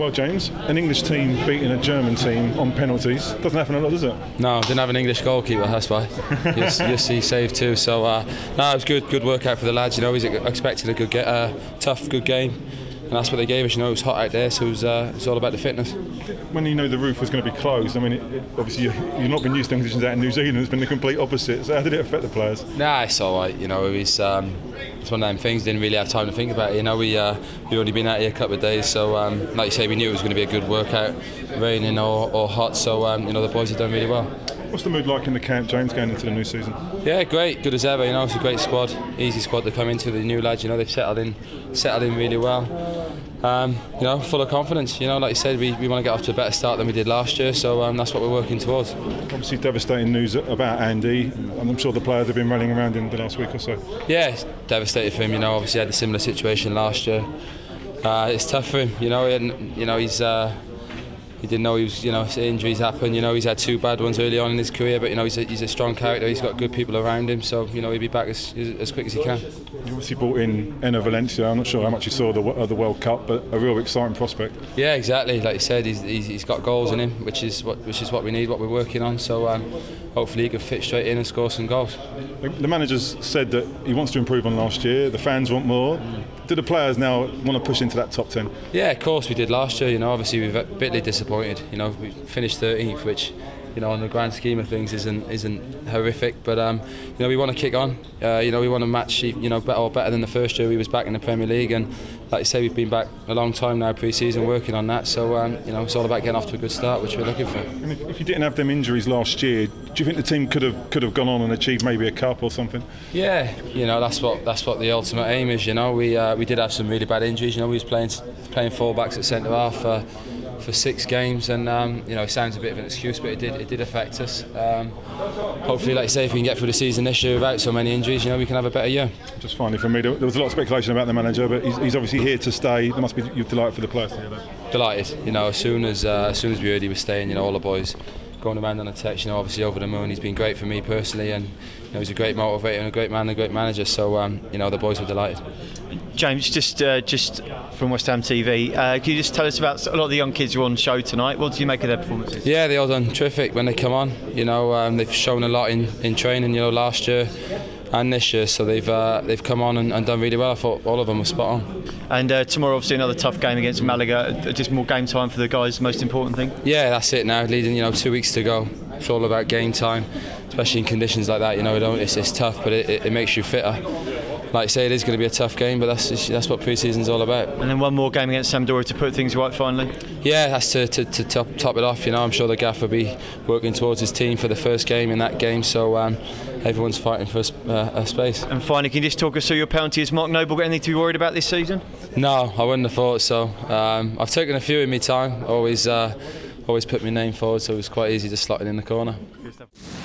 Well, James, an English team beating a German team on penalties doesn't happen a lot, does it? No, didn't have an English goalkeeper, that's why. Yes, he saved too. So, no, it was good workout for the lads. You know, he's expecting a good, tough, good game. And that's what they gave us. You know, it was hot out there, so it was all about the fitness. When you know the roof was going to be closed, I mean, obviously you've not been used to conditions out in New Zealand. It's been the complete opposite. So how did it affect the players? Nah, it's all right. You know, it's one of them things. Didn't really have time to think about it. You know, we only been out here a couple of days, so like you say, we knew it was going to be a good workout, raining or hot. So you know, the boys have done really well. What's the mood like in the camp, James, going into the new season? Yeah, great, good as ever. You know, it's a great squad, easy squad to come into. The new lads, you know, they've settled in really well. You know, full of confidence. You know, like you said, we want to get off to a better start than we did last year. So that's what we're working towards. Obviously, devastating news about Andy, and I'm sure the players have been rallying around him the last week or so. Yeah, it's devastated for him. You know, obviously had a similar situation last year. It's tough for him. You know, he didn't know he was, you know, injuries happen. You know, he's had 2 bad ones early on in his career, but you know, he's a strong character. He's got good people around him, so you know, he'll be back as quick as he can. You obviously brought in Valencia. I'm not sure how much you saw of the World Cup, but a real exciting prospect. Yeah, exactly. Like you said, he's got goals in him, which is what we need, what we're working on. So hopefully he can fit straight in and score some goals. The manager's said that he wants to improve on last year. The fans want more. Do the players now want to push into that top 10? Yeah, of course we did last year. You know, obviously we were bitterly disappointed. You know, we finished 13th, which, you know, in the grand scheme of things isn't horrific. But you know, we want to kick on. You know, we want to match, you know, better than the first year we was back in the Premier League. And like you say, we've been back a long time now, pre-season, working on that. So you know, it's all about getting off to a good start, which we're looking for. And if you didn't have them injuries last year, do you think the team could have gone on and achieved maybe a cup or something? Yeah, you know, that's what the ultimate aim is. You know, we did have some really bad injuries. You know, we was playing full-backs at centre half for 6 games, and you know, it sounds a bit of an excuse, but it did affect us. Hopefully, like I say, if we can get through the season this year without so many injuries, you know, we can have a better year. Just finally, for me, there was a lot of speculation about the manager, but he's obviously here to stay. There must be, you're delighted for the players to hear that. Delighted. You know, as soon as we heard he was staying, you know, all the boys going around on a text, you know, obviously over the moon. He's been great for me personally, and you know, he's a great motivator and a great man and a great manager. So you know, the boys were delighted. James, just from West Ham TV, can you just tell us about a lot of the young kids who are on show tonight? What did you make of their performances? Yeah, they all done terrific when they come on. You know, they've shown a lot in training. You know, last year and this year, so they've come on and done really well. I thought all of them were spot on. And tomorrow, obviously, another tough game against Malaga. Just more game time for the guys. Most important thing. Yeah, that's it now. Leading, you know, 2 weeks to go. It's all about game time, especially in conditions like that. You know, it's tough, but it makes you fitter. Like I say, it is going to be a tough game, but that's what pre-season's all about. And then one more game against Sampdoria to put things right finally? Yeah, that's to top it off. You know, I'm sure the Gaff will be working towards his team for the first game in that game, so everyone's fighting for a space. And finally, can you just talk us through your penalty? Has Mark Noble got anything to be worried about this season? No, I wouldn't have thought so. I've taken a few in my time, always put my name forward, so it was quite easy to slot it in the corner. Good stuff.